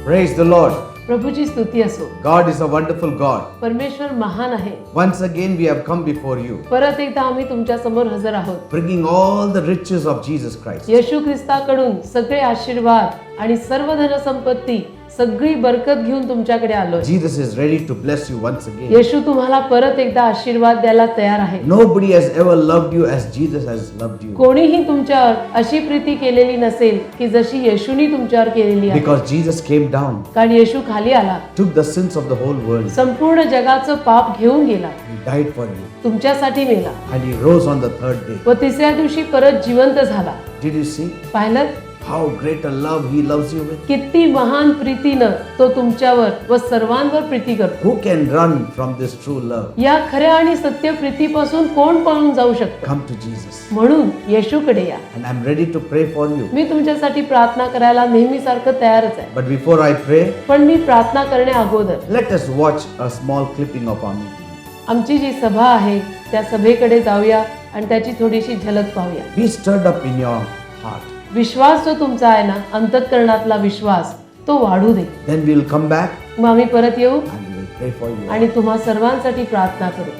Praise the Lord. प्रभूची स्तुती असो. God is a wonderful God. परमेश्वर महान आहे. Once again we have come before you, परत एकदा आम्ही तुमच्या समोर हजर आहोत. bringing all the riches of Jesus Christ. येशू ख्रिस्ताकडून सगळे आशीर्वाद आणि सर्व धनसंपत्ती सगळी बरकत घेऊन तुमच्याकडे आलोय. Jesus is ready to bless you once again. येशू तुम्हाला परत एकदा आशीर्वाद द्यायला तयार आहे. Nobody has ever loved you as Jesus has loved you. कोणीही तुमच्यावर अशी प्रीती केलेली नसेल की जशी येशूनी तुमच्यावर केलेली आहे. Because Jesus came down, कारण येशू खाली आला, took the sins of the whole world. संपूर्ण जगाचं पाप घेऊन गेला, He died for you. तुमच्यासाठी मेला And He rose on the third day. व तिसऱ्या दिवशी परत जिवंत झाला. Did you see पाहिलं how great a love He loves you with? किती महान प्रीतीनं तो तुमच्यावर व सर्वांवर प्रीती करतो. Who can run from this true love? या खऱ्या आणि सत्य प्रीतीपासून कोण पळून जाऊ शकतो? Come to Jesus. म्हणून येशूकडे या. And I'm ready to pray for you. मी तुमच्यासाठी प्रार्थना करायला नेहमीसारखं तयारच आहे. But before I pray, पण मी प्रार्थना करण्या अगोदर let us watch a small clipping of our meeting. आमची जी सभा आहे त्या सभेकडे जाऊया आणि त्याची थोडीशी झलक पाहूया. Be stirred up in your heart. विश्वास जो तुमचा आहे ना, अंतःकरणातला विश्वास तो वाढू दे. Then we will come back मग आम्ही परत येऊ and we will pray for you. आणि तुम्हा सर्वांसाठी प्रार्थना करू.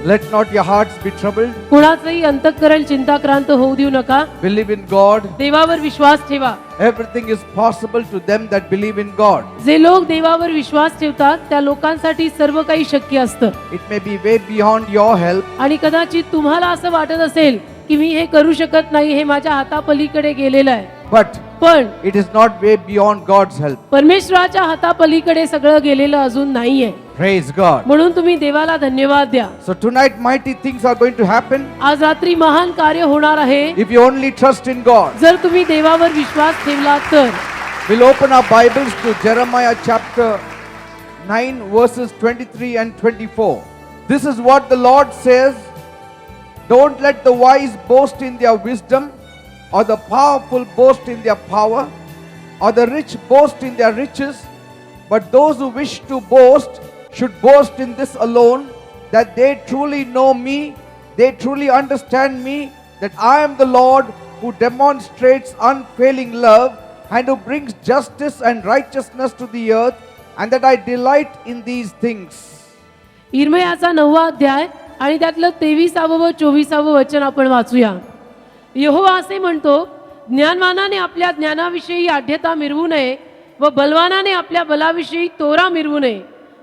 Let not your hearts be troubled. कुणाचंही अंतःकरण चिंताक्रांत होऊ देऊ नका. Believe in God. देवावर विश्वास ठेवा. Everything is possible to them that believe in God. जे लोक देवावर विश्वास ठेवतात त्या लोकांसाठी सर्व काही शक्य असतं. It may be way beyond your help. आणि कदाचित तुम्हाला असं वाटत असेल की मी हे करू शकत नाही, हे माझ्या हातापलीकडे गेलेलं आहे. But पण it is not way beyond God's help. परमेश्वराच्या हातापलीकडे सगळं गेलेलं अजून नाहीये. Praise God. म्हणून तुम्ही देवाला धन्यवाद द्या. So tonight mighty things are going to happen आज रात्री महान कार्य होणार आहे if you only trust in God. जर तुम्ही देवावर विश्वास ठेवला तर. We'll open our Bibles to Jeremiah chapter 9 verses 23 and 24. This is what the Lord says. Don't let the wise boast in their wisdom, or the powerful boast in their power, or the rich boast in their riches. But those who wish to boast should boast in this alone, that they truly know me, they truly understand me, that I am the Lord who demonstrates unfailing love, and who brings justice and righteousness to the earth, and that I delight in these things. इर्मयाचा 9वा अध्याय आणि त्यातलं 23व व 24व वचन आपण वाचूया. यहोवा असे म्हणतो, ज्ञानवानाने आपल्या ज्ञानाविषयी आढ्यता मिरवू नये, व बलवानाने आपल्या बलाविषयी तोरा मिरवू नये,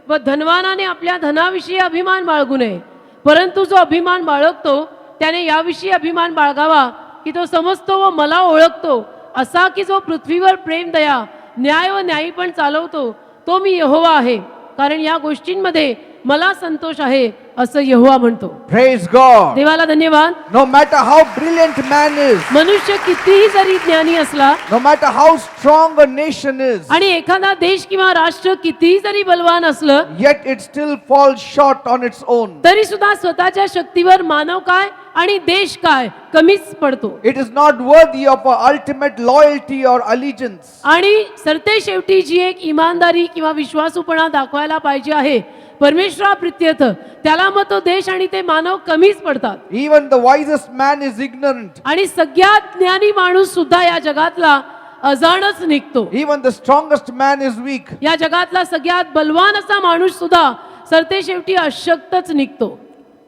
व धनवानाने आपल्या धनाविषयी अभिमान बाळगू नये. परंतु जो अभिमान बाळगतो त्याने याविषयी अभिमान बाळगावा की तो समजतो व मला ओळखतो, असा की जो पृथ्वीवर प्रेम, दया, न्याय व न्यायी पण चालवतो, तो मी यहोवा आहे. कारण या गोष्टींमध्ये मला संतोष आहे, असं यहोवा म्हणतो. Praise God. देवाला धन्यवाद. No matter how brilliant man is, मनुष्य कितीही जरी ज्ञानी असला no matter how strong a nation is, आणि एखादा देश किंवा राष्ट्र कितीही जरी बलवान असलं, yet it still falls short on its own. तरी सुद्धा स्वतःच्या शक्तीवर मानव काय आणि देश काय कमीच पडतो. It is not worthy of our ultimate loyalty or allegiance. आणि सरते शेवटी जी एक इमानदारी किंवा विश्वासूपणा दाखवायला पाहिजे आहे परमेश्वराप्रित्यर्थ, त्याला मग तो देश आणि ते मानव कमीच पडतात. Even the wisest man is ignorant. आणि सगळ्यात ज्ञानी माणूस सुद्धा या जगातला अजाणच निघतो. Even the strongest man is weak. या जगातला सगळ्यात बलवान असा माणूस सुद्धा सरते शेवटी अशक्तच निघतो.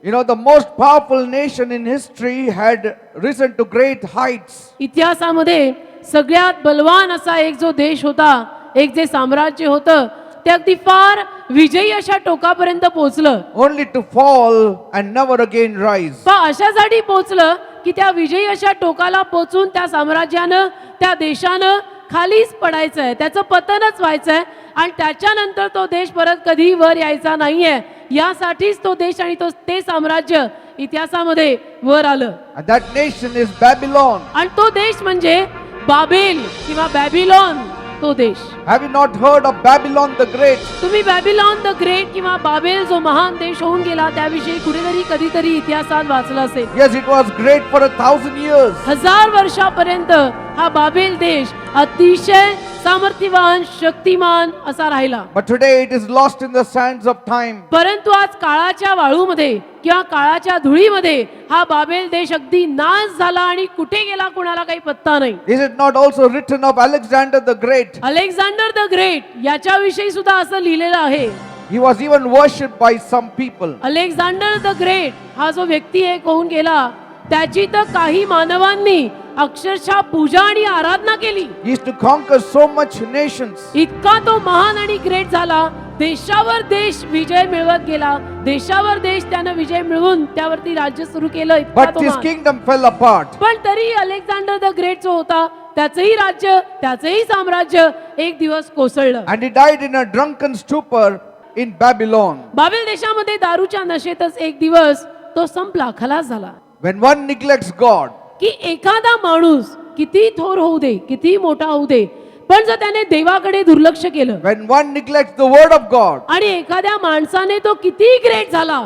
You know, the most powerful nation in history had risen to great heights. इतिहासामध्ये सगळ्यात बलवान असा एक जो देश होता, एक जे साम्राज्य होतं, ते अगदी फार विजयी अशा टोकापर्यंत पोहोचलं, Only to fall and never again rise. पण अशासाठी पोहोचलं की त्या विजयी अशा टोकाला पोहोचून त्या साम्राज्यानं, त्या देशानं खालीच पडायचं आहे, त्याचं पतनच व्हायचं आहे आणि त्याच्यानंतर तो देश परत कधी वर यायचा नाहीये. यासाठीच तो देश आणि ते साम्राज्य इतिहासामध्ये वर आलं. And that nation is Babylon. आणि तो देश म्हणजे बाबेल किंवा बॅबिलॉन तो देश. Have you not heard of Babylon the Great? तुम्ही बॅबिलॉन द ग्रेट किंवा बाबेल जो महान देश होऊन गेला त्याविषयी कुठेतरी कधीतरी इतिहासात वाचलं असेल. Yes, it was great for 1,000 years. 1000 वर्षापर्यंत हा बाबेल देश अतिशय सामर्थ्यवान शक्तिमान असा राहिला. But today it is lost in the sands of time. परंतु आज काळाच्या वाळूमध्ये किंवा काळाच्या धुळीमध्ये हा बाबेल देश अगदी नाश झाला आणि कुठे गेला कोणाला काही पत्ता नाही. Is it not also written of Alexander the Great? Alexander the great याच्याविषयी सुद्धा असं लिहिलेलं आहे. He was even worshipped by some people. Alexander the great हा जो व्यक्ती एक होऊन गेला त्याची तर काही मानवांनी अक्षरशः पूजा आणि आराधना केली. He used to conquer so much nations. इतका तो महान आणि ग्रेट झाला, देशावर देश विजय मिळवत गेला, देशावर देश त्यानं विजय मिळवून त्यावरती राज्य सुरू केलं. इतका But तो his महान. kingdom fell apart. पण तरी अलेक्झांडर द ग्रेट जो होता त्याचंही राज्य त्याचंही साम्राज्य एक दिवस कोसळलं. And he died in a drunken stupor in Babylon. Babel देशामध्ये दारूच्या नशेतच एक दिवस तो संपला, खलास झाला. When one neglects God, की एखादा माणूस किती थोर होऊ दे, किती मोठा होऊ दे, पण जर त्याने देवाकडे दुर्लक्ष केलं when one neglects the word of God, आणि एखाद्या माणसाने तो किती ग्रेट झाला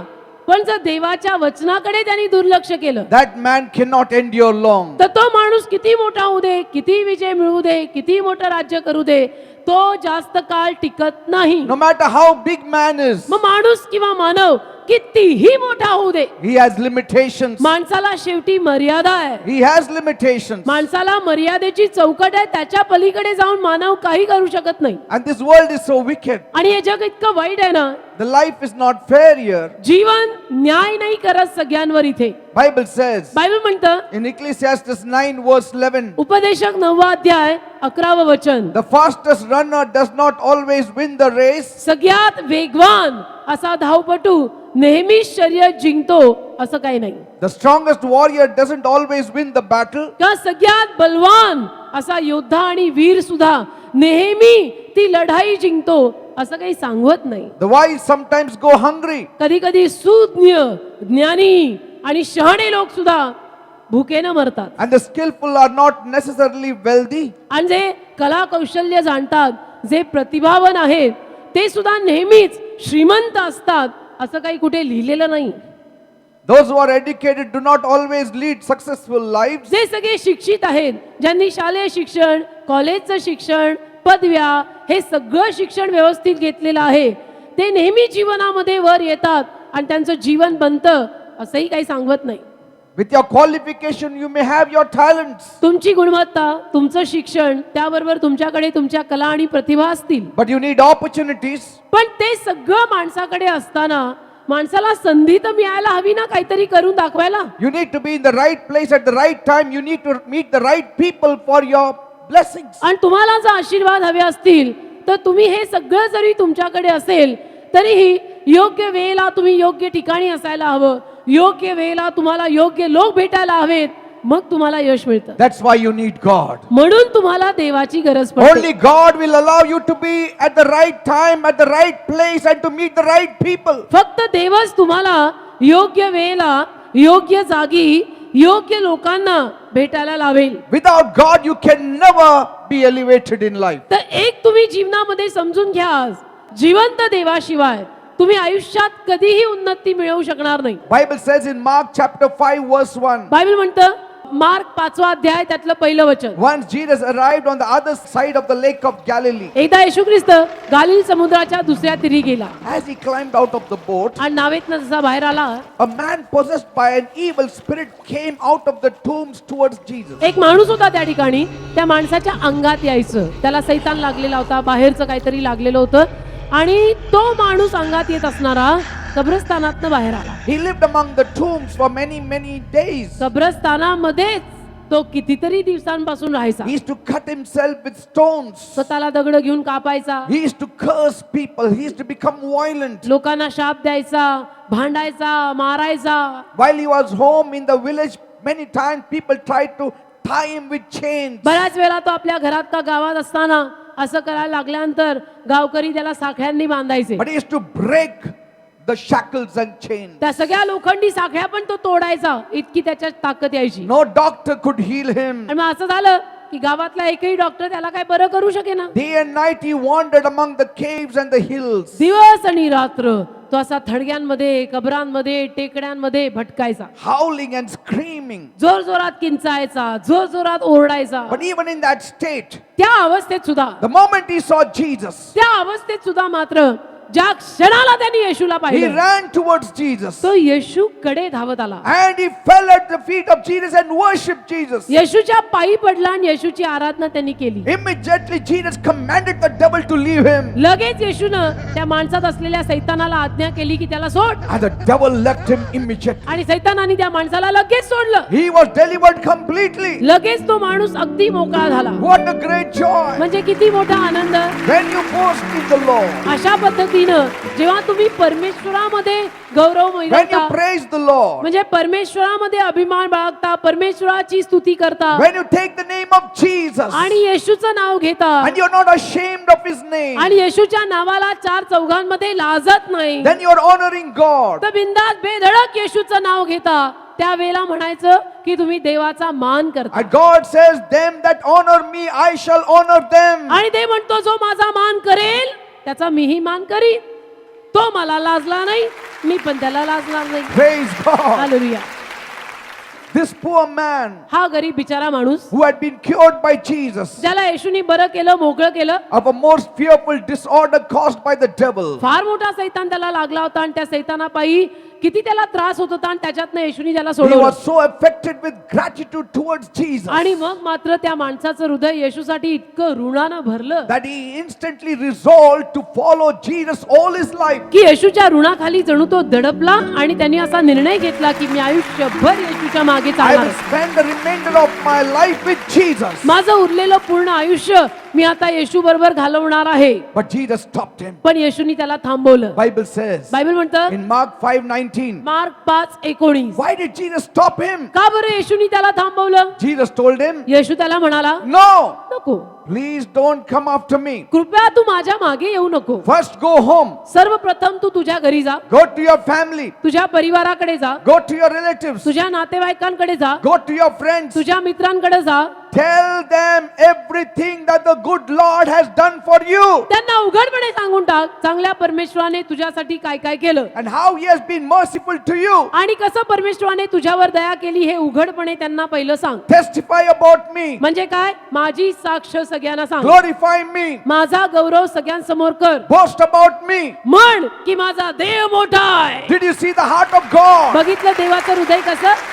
पण जर देवाच्या वचनाकडे त्यांनी दुर्लक्ष केलं that man cannot endure long. तर तो माणूस किती मोठा होऊ दे, किती विजय मिळवू दे, किती मोठं राज्य करू दे, तो जास्त काळ टिकत नाही. No matter how big man is, मग माणूस किंवा मानव कितीही मोठा होऊ दे, he has limitations. माणसाला शेवटी मर्यादा आहे. He has limitations. माणसाला मर्यादेची चौकट आहे, त्याच्या पलीकडे जाऊन मानव काही करू शकत नाही. And this world is so wicked. आणि हे जग इतकं वाईट आहे ना, The life is not fair here. जीवन न्याय नाही करत सगळ्यांवर. इथे Bible says बायबल म्हणतं in Ecclesiastes 9 verse 11, उपदेशक 9 अध्याय 11 वचन, the fastest runner does not always win the race, सगळ्यात वेगवान असा धावपटू नेहमीच शर्यत जिंकतो असं काही नाही. the strongest warrior doesn't always win the battle, का सगळ्यात बलवान असा योद्धा आणि वीर सुद्धा नेहमी ती लढाई जिंकतो असं काही सांगत नाही. the wise sometimes go hungry, कधी कधी सुज्ञ ज्ञानी आणि शहाणे लोक सुद्धा भुकेनं मरतात. and the skillful are not necessarily wealthy. आणि जे कला कौशल्य जाणतात, जे प्रतिभावान आहेत, ते सुद्धा नेहमीच श्रीमंत असतात असं काही कुठे लिहिलेलं नाही. Those who are educated do not always lead successful lives. जे सगळे शिक्षित आहेत, ज्यांनी शालेय शिक्षण, कॉलेजचं शिक्षण, पदव्या, हे सगळं शिक्षण व्यवस्थित घेतलेलं आहे, ते नेहमी जीवनामध्ये वर येतात आणि त्यांचं जीवन बनतं असंही काही सांगत नाही. With your qualification, you may have your talents, तुमची गुणवत्ता, तुमचं शिक्षण, त्याबरोबर तुमच्याकडे तुमच्या कला आणि प्रतिभा असतील, but you need opportunities. पण ते सगळं माणसाकडे असताना माणसाला संधी तर मिळायला हवी ना काहीतरी करून दाखवायला. You need to be in the right place at the right time. You need to meet the right people for your blessings. आणि तुम्हाला जर आशीर्वाद हवे असतील तर तुम्ही हे सगळं जरी तुमच्याकडे असेल तरीही योग्य वेळेला तुम्ही योग्य ठिकाणी असायला हवं. योग्य वेळेला तुम्हाला योग्य लोक भेटायला हवेत, मग तुम्हाला यश मिळतं. That's why you need God. म्हणून तुम्हाला देवाची गरज पडते. Only God will allow you to be at the right time, at the right place, and to meet the right people. फक्त देवच तुम्हाला योग्य वेळेला योग्य जागी योग्य लोकांना भेटायला लावेल. Without God, you can never be elevated in life. तर एक तुम्ही जीवनामध्ये समजून घ्या, आज जिवंत देवाशिवाय तुम्ही आयुष्यात कधीही उन्नती मिळवू शकणार नाही. Bible says in Mark chapter 5 verse 1, Bible म्हणतं मार्क 5वा अध्याय त्यातलं पहिलं वचन, once Jesus arrived on the other side of the lake of Galilee, एकदा येशू ख्रिस्त गालिल समुद्राच्या दुसऱ्या तीरी गेला as he climbed out of the boat, आणि नावेतनं जसा बाहेर आला, a man possessed by an evil spirit came out of the tombs towards Jesus. एक माणूस होता त्या ठिकाणी. त्या माणसाच्या अंगात यायचं, त्याला सैतान लागलेला होता, बाहेरचं काहीतरी लागलेलं होतं आणि तो माणूस अंगात येत असणारा कब्रस्तानातनं बाहेर आला. He lived among the tombs for many days. कब्रस्तानामध्येच तो कितीतरी दिवसांपासून राहायचा. He used to cut himself with stones. स्वतःला दगड घेऊन कापायचा, He used to curse people. He used to become violent. लोकांना शाप द्यायचा, भांडायचा, मारायचा. While he was home in the village, many times people tried to tie him with chains. बऱ्याच वेळा तो आपल्या घरात का गावात असताना असं करायला लागल्यानंतर गावकरी त्याला साखळ्यांनी बांधायचे. But he used to break the shackles and chains. त्या सगळ्या लोखंडी साखळ्या पण तो तोडायचा, इतकी त्याच्यात ताकद यायची. No doctor could heal him. आणि मग असं झालं की गावातला एकही डॉक्टर त्याला काय बरं करू शकेना. Day and night he wandered among the caves and the hills, दिवस आणि रात्र तो असा थडग्यांमध्ये, कबरांमध्ये, टेकड्यांमध्ये भटकायचा, howling and screaming. जोर जोरात किंचायचा, जोर जोरात ओरडायचा. But even in that state, त्या अवस्थेत सुद्धा, the moment he saw Jesus, त्या अवस्थेत सुद्धा मात्र ज्या क्षणाला त्यांनी येशूला he पाहिलं, ran towards Jesus तो येशू कडे धावत आला, and he fell at the feet of Jesus and worshipped Jesus. येशूच्या पायी पडला आणि येशूची आराधना त्यांनी केली. Immediately Jesus commanded the devil to leave him, लगेच येशूनं त्या माणसात असलेल्या सैतानाला आज्ञा केली की त्याला सोड, and the devil left him immediately. आणि सैतानाने त्या माणसाला लगेच सोडलं. He was delivered completely. लगेच तो माणूस अगदी मोकळा झाला. What a great joy म्हणजे किती मोठा आनंद. when you boast in the Lord, अशा पद्धतीनं जेव्हा तुम्ही परमेश्वरामध्ये गौरव when you मिळवता, praise the Lord, म्हणजे परमेश्वरामध्ये अभिमान बाळगता, परमेश्वराची स्तुती करता when you take the name of Jesus आणि येशूचं नाव घेता and you're not ashamed of his name, आणि येशूच्या नावाला चार चौघांमध्ये लाजत नाही, then you're honoring God. तर बिनधास्त बेधडक येशूचं नाव घेता, त्यावेळेला म्हणायचं की तुम्ही देवाचा मान करता. And God says, them that honor me, I shall honor them. आणि ते म्हणतो जो माझा मान करेल त्याचा मीही मान करीन. तो मला लाजला नाही, मी पण त्याला लाजणार नाही. Praise God. Hallelujah. This poor man हा गरीब बिचारा माणूस who had been cured by Jesus ज्याला येशूने बरं केलं, मोकळं केलं, of a most fearful disorder caused by the devil, फार मोठा सैतान त्याला लागला होता आणि त्या सैतानापायी किती त्याला त्रास होत होता आणि त्याच्यातनं येशूने त्याला he सोडवलं. was so affected with gratitude towards Jesus आणि मग मात्र त्या माणसाचं हृदय येशूसाठी इतकं ऋणानं भरलं that he instantly resolved to follow Jesus all his life. की येशूच्या ऋणाखाली जणू तो दडपला आणि त्यांनी असा निर्णय घेतला की मी आयुष्यभर येशूच्या मागे I चालणार. will spend the remainder of my life with Jesus. माझं उरलेलं पूर्ण आयुष्य मी आता येशू बरोबर घालवणार आहे. But Jesus stopped him. पण येशूनी त्याला थांबवलं. Bible says बायबल म्हणतं in Mark 5:19, mark 5:19, why did Jesus stop him? का बरं येशूनी त्याला थांबवलं? Jesus told him, येशू त्याला म्हणाला no, नको, please don't come after me. कृपया तू माझ्या मागे येऊ नको. First go home, सर्वप्रथम तू तुझ्या घरी जा, go to your family, तुझ्या परिवाराकडे जा, go to your relatives, तुझ्या नातेवाईकांकडे जा, go to your friends. तुझ्या मित्रांकडे जा, Tell them everything that the good Lord has done for you त्यांना उघडपणे सांगून टाक चांगल्या परमेश्वराने तुझ्यासाठी काय काय केलं and how he has been merciful to you. आणि कसं परमेश्वराने तुझ्यावर दया केली हे उघडपणे त्यांना पहिलं सांग. Testify about me, म्हणजे काय? माझी साक्ष सगळ्यांना सांग, glorify me, माझा गौरव सगळ्यांसमोर कर, boast about me. म्हण की माझा देव मोठा आहे. Did you see the heart of God? बघितलं देवाचं हृदय कसं?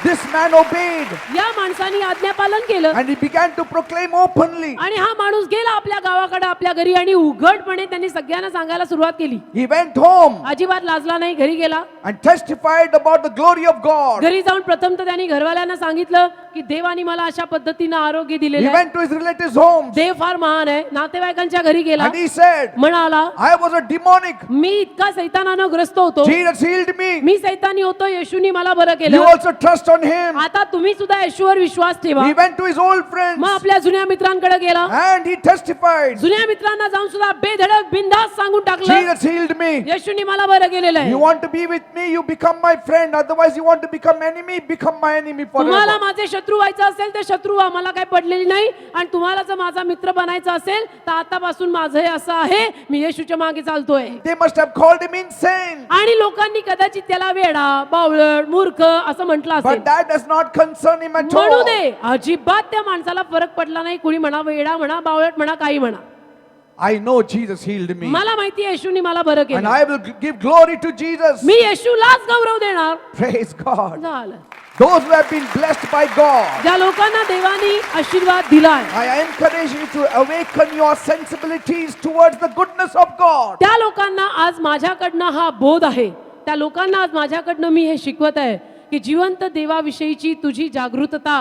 This man obeyed या माणसाने आज्ञा पालन केलं and he began to proclaim openly. आणि हा माणूस गेला आपल्या गावाकडे, आपल्या घरी, आणि उघडपणे त्यांनी सगळ्यांना सांगायला सुरुवात केली. He went home अजिबात लाजला नाही. घरी गेला, and testified about the glory of God. घरी जाऊन प्रथम तर त्यांनी घरवाल्यांना सांगितलं की देवानी मला अशा पद्धतीनं आरोग्य He दिलेलं आहे. went to his relatives' homes देव फार महान आहे. नातेवाईकांच्या घरी गेला, and he said, म्हणाला I was a demonic. मी इतका सैतानानं ग्रस्त होतो, Jesus healed me. मी सैतानी होतो, येशूनी मला बरं You केलं. also trust on him. आता तुम्ही सुद्धा येशूवर विश्वास ठेवा. He went to his old friends मग आपल्या जुन्या मित्रांकडे गेला, and he testified, जुन्या मित्रांना जाऊन सुद्धा बेधडक बिनधास्त सांगून टाकलं, Jesus healed me. येशूनी मला बरं केलेलं आहे. You want to be with me, you become my friend. Otherwise, you want to become enemy, become my enemy तुम्हाला forever. माझे शत्रू व्हायचं असेल तर शत्रू व्हा, मला काय पडलेली नाही. आणि तुम्हाला जर माझा मित्र बनायचा असेल तर आतापासून माझं हे असं आहे, मी येशूच्या मागे चालतोय. They must have called him insane. आणि लोकांनी कदाचित त्याला वेडा, बावळट, मूर्ख असं म्हटलं असेल. But that does not concern him at म्हणू all. दे, अजिबात त्या माणसाला फरक पडला नाही. कुणी म्हणा वेडा म्हणा, बावळट म्हणा, काही म्हणा. I know Jesus healed me. मला माहिती आहे येशूनी मला बरं And केलं. I will give glory to Jesus. मी येशूलाच गौरव देणार. Praise God. झालं. Those who have been blessed by God, ज्या लोकांना देवानी आशीर्वाद दिलाय, I encourage you to awaken your sensibilities towards the goodness of God. त्या लोकांना आज माझ्याकडनं हा बोध आहे. त्या लोकांना आज माझ्याकडनं मी हे शिकवत आहे की जिवंत देवाविषयीची तुझी जागृतता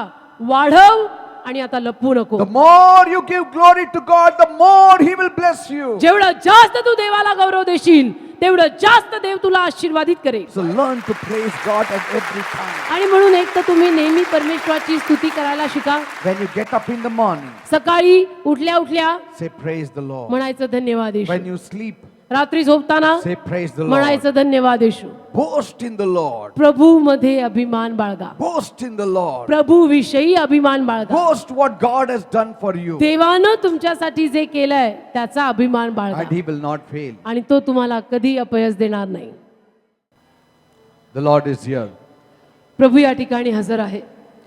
वाढव आणि आता लपवू नको. The more you give glory to God, the more He will bless you. जेवढं जास्त तू देवाला गौरव देशील तेवढं जास्त देव तुला आशीर्वादित करेल. So learn to praise God at every time. आणि म्हणून एक तर तुम्ही नेहमी परमेश्वराची स्तुती करायला शिका. When you get up in the morning, सकाळी उठल्या उठल्या say praise the Lord. म्हणायचं धन्यवाद येशू. When you sleep, रात्री झोपताना Say praise the Lord. म्हणायचं धन्यवाद येशू. Boast in the Lord. प्रभू मध्ये अभिमान बाळगा. Boast in the Lord. प्रभू विषयी अभिमान बाळगा. Boast what God has done for you. देवानं तुमच्यासाठी जे केलंय त्याचा अभिमान बाळगा And He will not fail. आणि तो तुम्हाला कधी अपयश देणार नाही. The Lord is here. प्रभू या ठिकाणी हजर आहे.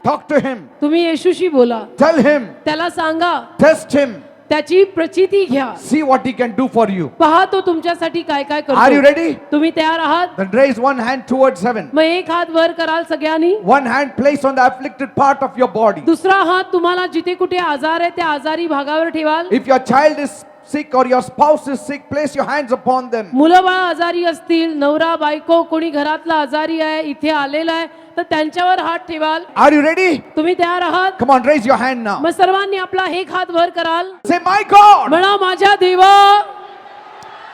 Talk to Him. तुम्ही येशूशी बोला. Tell Him. त्याला सांगा. Test Him. त्याची प्रचिती घ्या. See what He can do for you. पहा तो तुमच्यासाठी काय काय Are you करतो. ready? तुम्ही तयार आहात. Then raise one hand towards heaven. मग एक हात वर कराल सगळ्यांनी. One hand placed on the afflicted part of your body. दुसरा हात तुम्हाला जिथे कुठे आजार आहे त्या आजारी भागावर ठेवाल. If your child is sick or your spouse is sick, place your hands upon them. मुलं बाळ आजारी असतील, नवरा बायको कोणी घरातला आजारी आहे, इथे आलेला आहे, तर त्यांच्यावर हात ठेवाल. Are you ready? तुम्ही तयार आहात. Come on, raise your hand now. मग सर्वांनी आपला एक हात वर कराल. Say, my God, म्हणा माझ्या देवा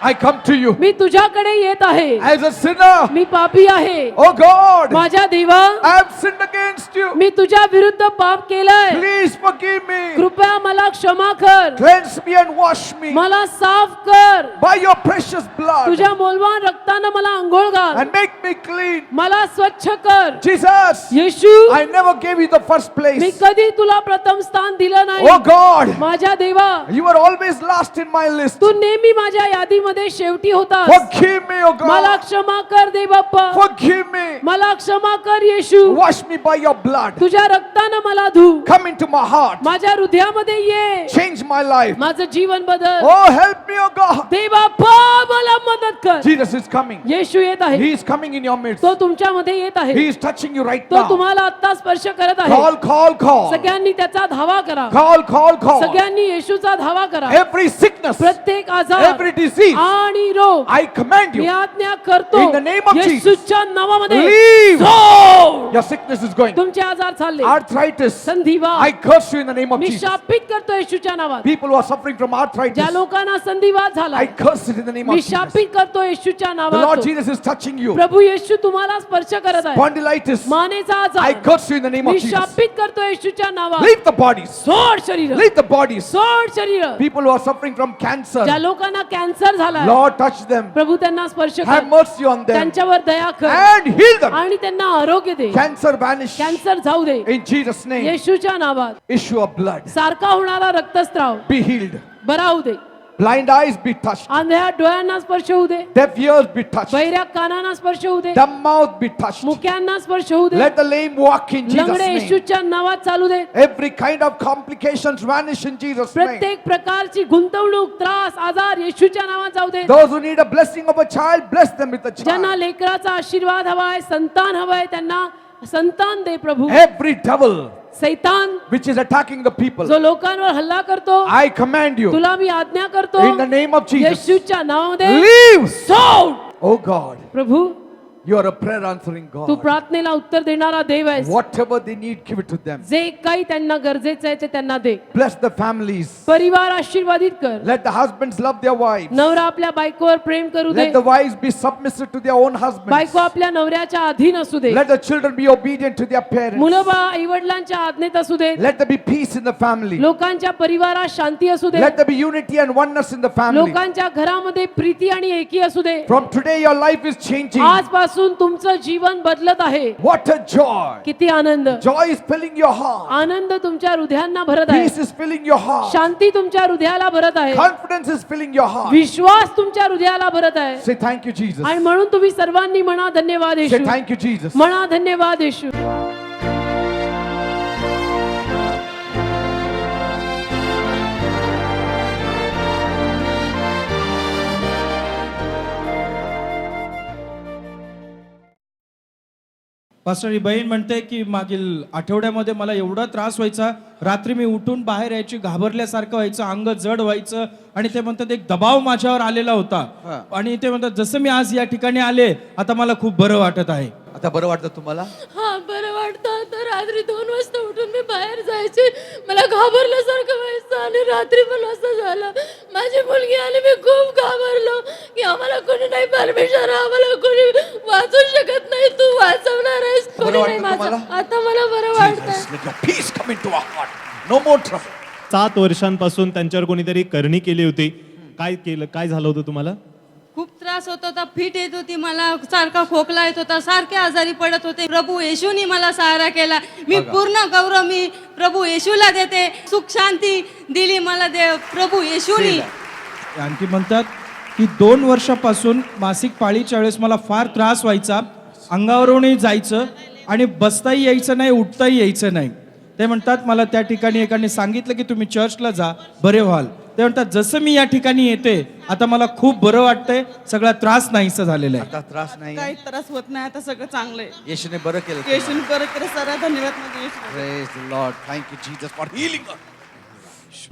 I come to you मी तुझ्याकडे येत आहे. as a sinner. मी पापी आहे. Oh God, माझ्या देवा I have sinned against you. मी तुझ्या विरुद्ध पाप केलंय. Please forgive me. कृपया मला क्षमा कर. Cleanse me and wash me मला साफ कर. by your precious blood तुझ्या मौल्यवान रक्तानं मला आंघोळ घाल. and make me clean. मला स्वच्छ कर. Jesus, Yeshu I never gave you the first me place. कधी तुला प्रथम स्थान दिलं नाही. Oh God, माझ्या देवा you are always last in my list. तू नेहमी माझ्या यादीमध्ये शेवटी होतास. Forgive me, oh मला God. क्षमा कर दे बाप्पा. Forgive me. मला क्षमा कर येशू. Wash me by your blood. तुझ्या रक्तानं मला धु. Come into my heart. माझ्या हृदयामध्ये ये. Change my life. माझं जीवन बदल. Oh, help me, oh God. दे बाप्पा मला मदत कर. Jesus is coming. येशू येत आहे. He is coming in your midst. तो तुमच्यामध्ये येत आहे. He is touching you right तो now. तुम्हाला आता स्पर्श करत आहे. Call, call, call. सगळ्यांनी त्याचा धावा करा. Call, call, call. सगळ्यांनी येशूचा धावा करा. Every sickness, प्रत्येक आजार every disease, आणि रोग I command मी you. आज्ञा करतो In the name of Jesus. येशूच्या नावामध्ये Leave. सोड. Your sickness is going. तुमचे आजार चालले. Arthritis, संधिवात I curse you in the name of me Jesus. शापित करतो येशूच्या नावात. People who are suffering from ज्या arthritis, लोकांना संधिवात झाला I curse it in the name of me Jesus. शापित करतो येशूच्या The Lord नावात. Jesus is touching you. प्रभू येशू तुम्हाला स्पर्श करत आहे. Spondylitis, मानेचा I आजार curse you in the name of me Jesus. शापित करतो येशूच्या नावात. Leave the bodies. सोड शरीर. Leave the bodies. सोड शरीर. People who are suffering from cancer, ज्या लोकांना कॅन्सर झाला Lord, touch them. प्रभू त्यांना स्पर्श Have कर. mercy on them त्यांच्यावर दया कर and heal them. आणि त्यांना आरोग्य दे. Cancer vanish कॅन्सर जाऊ दे in Jesus' name. येशूच्या नावात. Issue of blood सारखा होणारा रक्तस्राव be healed. बरा होऊ दे. Blind eyes be touched. आंधळ्या डोळ्यांना स्पर्श होऊ दे. Deaf ears be touched. बहिऱ्या कानांना स्पर्श होऊ दे. Dumb mouth be touched. मुक्यांना स्पर्श होऊ दे. Let the lame walk in Jesus' Langde name. येशूच्या नावात चालू दे. Every kind of complications vanish in Jesus' name. प्रत्येक प्रकारची गुंतवणूक त्रास आजार येशूच्या नावात जाऊ दे. Those who need a blessing of a child, bless them with a ज्यांना child. लेकराचा आशीर्वाद हवाय संतान हवंय त्यांना संतान दे प्रभू. Every devil सैतान which is attacking the people, जो लोकांवर हल्ला करतो I command you तुला मी आज्ञा करतो in the name of Jesus. येशूच्या नावामध्ये Leave. सोड. Oh God, Prabhu you are a prayer answering Tu God. प्रार्थनेला उत्तर देणारा देव आहेस. Whatever they need, give it to them. जे काही त्यांना गरजेचं आहे ते त्यांना दे. Bless the families. परिवार आशीर्वादित कर. Let the husbands love their wives. नवरा आपल्या बायकोवर प्रेम करू दे. Let the wives be submissive to their own husbands. बायको आपल्या नवऱ्याच्या अधीन असू दे. Let the children be obedient to their parents. मुलं बाळ आई वडिलांच्या आज्ञेत असू दे. Let there be peace in the family. लोकांच्या परिवारात शांती असू दे. Let there be unity and oneness in the family. लोकांच्या घरामध्ये प्रीती आणि एकी असू दे. From today, your life is changing. आजपासून तुमचं जीवन बदलत आहे. What a joy! किती आनंद. Joy is filling your heart. आनंद तुमच्या हृदयांना भरत आहे. Peace is filling your heart. शांती तुमच्या हृदयाला भरत आहे. Confidence is filling your heart. विश्वास तुमच्या हृदयाला भरत आहे. Say thank you, Jesus. आणि म्हणून तुम्ही सर्वांनी म्हणा धन्यवाद Say Yeshu. thank you, Jesus. म्हणा धन्यवाद येशू. पास्टर ही बहीण म्हणते की मागील आठवड्यामध्ये मला एवढा त्रास व्हायचा, रात्री मी उठून बाहेर यायची, घाबरल्यासारखं व्हायचं, अंग जड व्हायचं आणि ते म्हणतात एक दबाव माझ्यावर आलेला होता. आणि ते म्हणतात जसं मी आज या ठिकाणी आले आता मला खूप बरं वाटत आहे. आता बरं वाटतं तुम्हाला? हा बरं वाटतं. तर रात्री 2 वाजता उठून मी बाहेर जायचे, मला घाबरल्यासारखं व्हायचं आणि रात्री मला असं झालं. माझी मुलगी आली, मी खूप घाबरलो की आम्हाला कोणी नाही, परमेश्वर आम्हाला कोणी वाचू शकत नाही, तू वाचवणार आहेस. कोणी नाही वाटतं वाचव. तुम्हाला? आता मला बरं वाटतंय. Jesus, let your peace come into our heart. No more trouble. 7 वर्षांपासून त्यांच्यावर कोणीतरी करणी केली होती. काय केलं, काय झालं होतं तुम्हाला? त्रास होत होता, फिट येत होती, मला सारखा खोकला येत होता, सारखे आजारी पडत होते. प्रभू येशूनी मला सहारा केला. मी पूर्ण गौरव मी प्रभू येशूला देते. सुख शांती दिली मला देव प्रभू येशूनी. आणखी म्हणतात की 2 वर्षापासून मासिक पाळीच्या वेळेस मला फार त्रास व्हायचा, अंगावरूनही जायचं आणि बसताही यायचं नाही, उठताही यायचं नाही. ते म्हणतात मला त्या ठिकाणी एकाने सांगितलं की तुम्ही चर्चला जा, बरे व्हाल. ते म्हणतात जसं मी या ठिकाणी येते आता मला खूप बरं वाटतंय, सगळा त्रास नाहीसा झालेला आहे. आता त्रास नाही. काही त्रास होत नाही, आता सगळं चांगलं आहे. येशूने बरं केलं. येशूने बरं केलं. सर धन्यवाद माझे येशू. Praise the Lord. Thank you Jesus for healing us.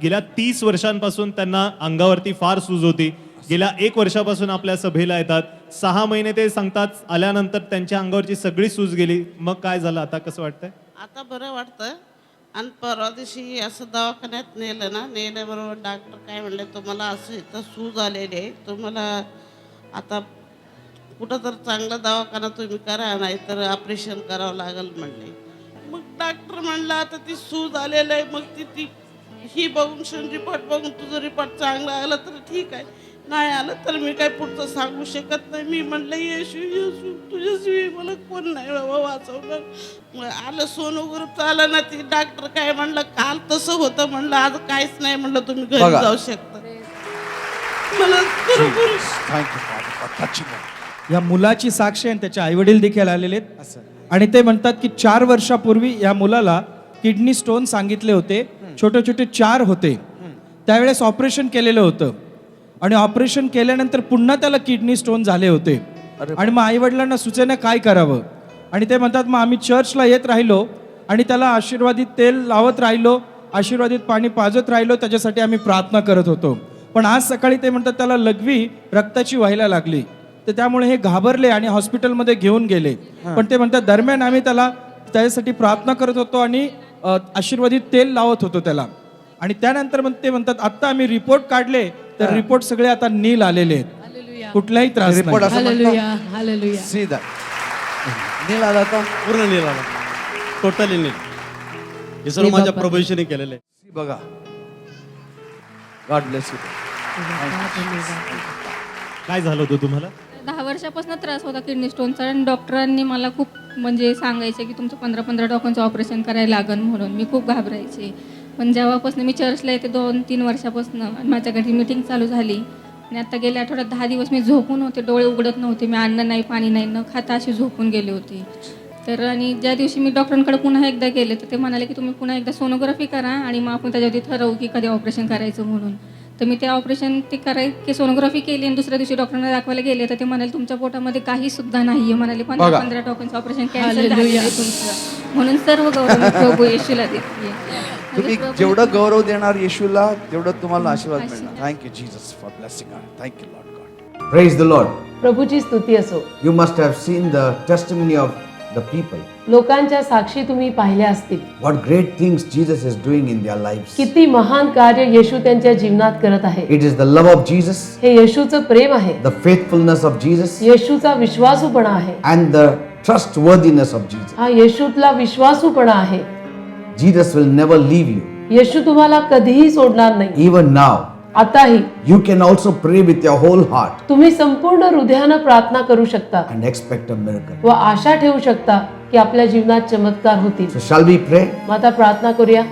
गेल्या 30 वर्षांपासून त्यांना अंगावरती फार सूज होती. गेल्या 1 वर्षापासून आपल्या सभेला येतात. 6 महिने ते सांगतात, आल्यानंतर त्यांच्या अंगावरची सगळी सूज गेली. मग काय झालं, आता कसं वाटतंय? आता बरं वाटतं. आणि परवा दिवशी असं दवाखान्यात नेलं ना, नेल्याबरोबर डॉक्टर काय म्हणले, तुम्हाला असं इथं सूज आलेली आहे, तुम्हाला आता कुठं तर चांगला दवाखाना तुम्ही करा, नाही तर ऑपरेशन करावं लागेल म्हणले. मग डॉक्टर म्हणला आता ती सूज आलेलं आहे, मग ती ही बघून रिपोर्ट बघून तुझं रिपोर्ट चांगला आला तर ठीक आहे, नाही आलं तर मी काय पुढचं सांगू शकत नाही. मी म्हणलं येशू येशू तुझ्याशिवाय मला कोण नाही बाबा वाचवणार. मग आलं सोनोग्राफ आलं ना, ती डॉक्टर काय म्हणलं, काल तसं होतं म्हणलं, आज काहीच नाही म्हणलं, तुम्ही घरी बघा. जाऊ शकता. मला खरोखर Thank you Father for touching us. या मुलाची साक्ष आहे आणि त्याचे आईवडील देखील आलेले आहेत. आणि ते म्हणतात की 4 वर्षापूर्वी या मुलाला किडनी स्टोन सांगितले होते, छोटे छोटे 4 होते. त्यावेळेस ऑपरेशन केलेलं होतं आणि ऑपरेशन केल्यानंतर पुन्हा त्याला किडनी स्टोन झाले होते. आणि मग आईवडिलांना सुचेना काय करावं. आणि ते म्हणतात मग आम्ही चर्चला येत राहिलो आणि त्याला आशीर्वादित तेल लावत राहिलो, आशीर्वादित पाणी पाजत राहिलो, त्याच्यासाठी आम्ही प्रार्थना करत होतो. पण आज सकाळी ते म्हणतात त्याला लघवी रक्ताची व्हायला लागली, तर त्यामुळे हे घाबरले आणि हॉस्पिटलमध्ये घेऊन गेले. पण ते म्हणतात दरम्यान आम्ही त्याच्यासाठी प्रार्थना करत होतो आणि आशीर्वादित तेल लावत होतो त्याला. आणि त्यानंतर मग ते म्हणतात आता आम्ही रिपोर्ट काढले तर रिपोर्ट सगळे आता नील आलेले आहेत, कुठलाही त्रास रिपोर्ट नाही. असं हालेलुया म्हणतात. हालेलुया. See that. नील आला आता. पूर्ण नील आला, टोटली नील. हे सर्व माझ्या प्रभू येशूने केलेलं आहे. See, बघा. God bless you. काय झालं होतं तुम्हाला? 10 वर्षापासून त्रास होता किडनी स्टोनचा आणि डॉक्टरांनी मला खूप म्हणजे सांगायचे की तुमचं 15-15 डॉक्टरांचं ऑपरेशन करायला लागेल म्हणून. मी खूप घाबरायचे. पण जेव्हापासून मी चर्चला येते 2-3 वर्षापासून माझ्या घरी मीटिंग चालू झाली आणि आता गेल्या आठवड्यात 10 दिवस मी झोपून होते, डोळे उघडत नव्हते. मी अन्न नाही पाणी नाही न खाता अशी झोपून गेले होते. तर आणि ज्या दिवशी मी डॉक्टरांकडे पुन्हा एकदा गेले तर ते म्हणाले की तुम्ही पुन्हा एकदा सोनोग्राफी करा आणि मग आपण त्याच्यावरती ठरवू की कधी ऑपरेशन करायचं म्हणून. तर मी ते ऑपरेशन की सोनोग्राफी केली आणि दुसऱ्या दिवशी डॉक्टरांना दाखवायला गेले तर ते म्हणाले तुमच्या पोटामध्ये काही सुद्धा नाहीये म्हणाले. 15-15 डॉक्टरांचं ऑपरेशन कॅन्सल झालेलं आहे तुमचं. म्हणून सर्व गौरव मी प्रभू येशूला देते. तुम्ही जेवढं गौरव देणार येशूला तेवढं तुम्हाला आशीर्वाद मिळणार. Thank you Jesus for blessing us. Thank you Lord God. Praise the Lord. प्रभूची स्तुती असो. You must have seen the testimony of the people. लोकांच्या साक्षी तुम्ही पाहिल्या असतील. What great things Jesus is doing in their lives. किती महान कार्य येशू त्यांच्या जीवनात करत आहे. It is the love of Jesus, हे येशूचं प्रेम आहे, the faithfulness of Jesus, येशूचा विश्वासूपणा आहे, and the trustworthiness of Jesus. हा येशूतला विश्वासूपणा आहे. Jesus will never leave you. येशू तुम्हाला कधीही सोडणार नाही. Even now, आताही you can also pray with your whole heart तुम्ही संपूर्ण हृदयानं प्रार्थना करू शकता and expect a miracle. व आशा ठेवू शकता की आपल्या जीवनात चमत्कार होतील. So shall we pray? मग आता प्रार्थना करूया.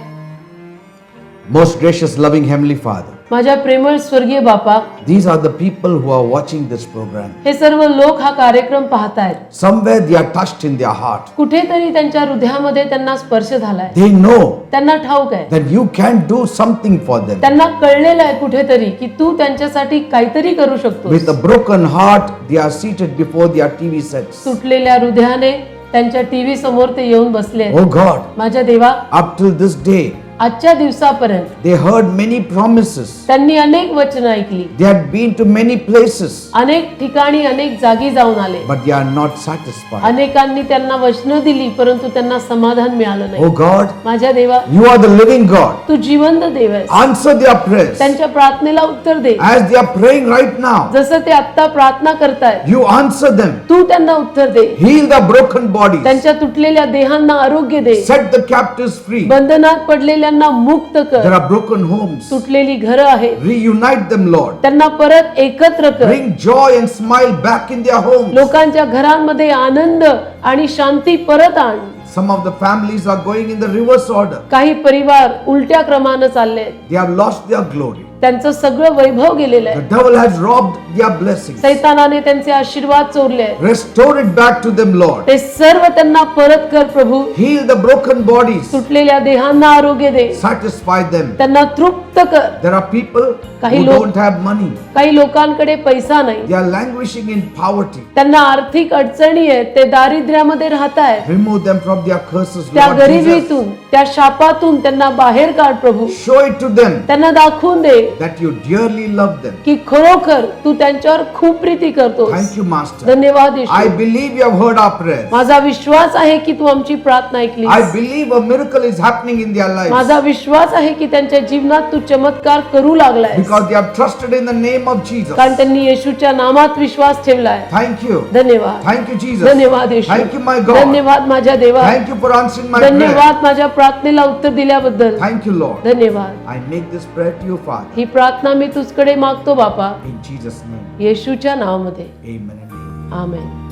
Most gracious, loving Heavenly Father, माझ्या प्रेमळ स्वर्गीय बापा, these are the people who are watching this program. हे सर्व लोक हा कार्यक्रम पाहतायत. Somewhere they are touched in their heart. कुठेतरी त्यांच्या हृदयामध्ये त्यांना स्पर्श झालाय. They know त्यांना ठाऊक आहे, that you can do something for them. त्यांना कळलेलं आहे कुठेतरी की तू त्यांच्यासाठी काहीतरी करू शकतो. With a broken heart, they are seated before their TV sets. तुटलेल्या हृदयाने त्यांच्या टीव्ही समोर ते येऊन बसले आहेत. Oh God, माझ्या देवा, up till this day, आजच्या दिवसापर्यंत they heard many promises. त्यांनी अनेक वचनं ऐकली, They had been to many places, अनेक ठिकाणी अनेक जागी जाऊन आले. but they are not satisfied. अनेकांनी त्यांना वचनं दिली परंतु त्यांना समाधान मिळालं नाही. Oh God, माझ्या देवा, you are the living God. तू जिवंत देव आहेस. Answer their prayers. त्यांच्या प्रार्थनेला उत्तर दे. As they are praying right now, जसं ते आता प्रार्थना करतायत, you answer them. तू त्यांना उत्तर दे. Heal the broken bodies. त्यांच्या तुटलेल्या देहांना आरोग्य दे. Set the captives free. बंधनात पडलेल्या तुटलेल्यांना मुक्त There कर. are broken homes. तुटलेली घरं आहेत, Reunite them, Lord. त्यांना परत एकत्र कर. Bring joy and smile back in their homes. लोकांच्या घरांमध्ये आनंद आणि शांती परत आण. Some of the families are going in the reverse order. काही परिवार उलट्या क्रमानं चालले आहेत. They have lost their glory. त्यांचं सगळं वैभव गेलेलं The आहे. devil has robbed their blessings. सैतानाने त्यांचे आशीर्वाद चोरले आहेत. Restore it back to them, Lord. ते सर्व त्यांना परत कर प्रभू. Heal the broken bodies. तुटलेल्या देहांना आरोग्य दे. Satisfy them. त्यांना तृप्त कर. There are people काही who लोक- don't have money. काही लोकांकडे पैसा नाही, They are languishing in poverty. त्यांना आर्थिक अडचणी आहेत, ते दारिद्र्यामध्ये राहत आहेत. Remove them from their curses, त्या Lord Jesus. गरिबीतून, त्या शापातून त्यांना बाहेर काढ प्रभू. Show it to them त्यांना दाखवून दे that you dearly love them. की खरोखर तू त्यांच्यावर खूप प्रीती करतोस. Thank you, Master. धन्यवाद I Yeshu. believe you have heard our prayers. माझा विश्वास आहे की तू आमची प्रार्थना I ऐकलीस. believe a miracle is happening in their lives माझा विश्वास आहे की त्यांच्या जीवनात तू चमत्कार करू लागलाय, because they have trusted in the name of Jesus. कारण त्यांनी येशूच्या नामात विश्वास ठेवलाय. Thank you. धन्यवाद. Thank you, Jesus. धन्यवाद येशू. Thank you, my God. धन्यवाद माझ्या देवा. Thank you for answering my prayer. धन्यवाद माझ्या प्रार्थनेला उत्तर दिल्याबद्दल. Thank you, Lord. धन्यवाद. I make this prayer to you, Father. ही प्रार्थना मी तुझकडे मागतो बापा, In Jesus' name. येशूच्या नावामध्ये. Amen and amen. Amen.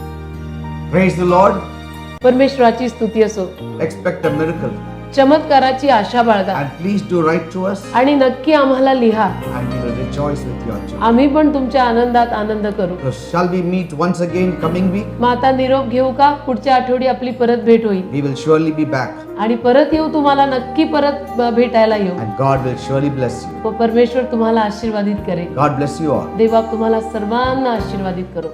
Praise the Lord. परमेश्वराची स्तुती असो. Expect a miracle. चमत्काराची आशा बाळगा And please do write to us आणि नक्की आम्हाला लिहा. and we will rejoice with your joy. आम्ही पण तुमच्या आनंदात आनंद करू. So shall we meet once again coming week? मग आता निरोप घेऊ का? पुढच्या आठवडी आपली परत भेट होईल We will surely be back आणि परत येऊ, तुम्हाला नक्की परत भेटायला येऊ. and God will surely bless you. व परमेश्वर तुम्हाला आशीर्वादित करेल. God bless you all. देवा तुम्हाला सर्वांना आशीर्वादित करो.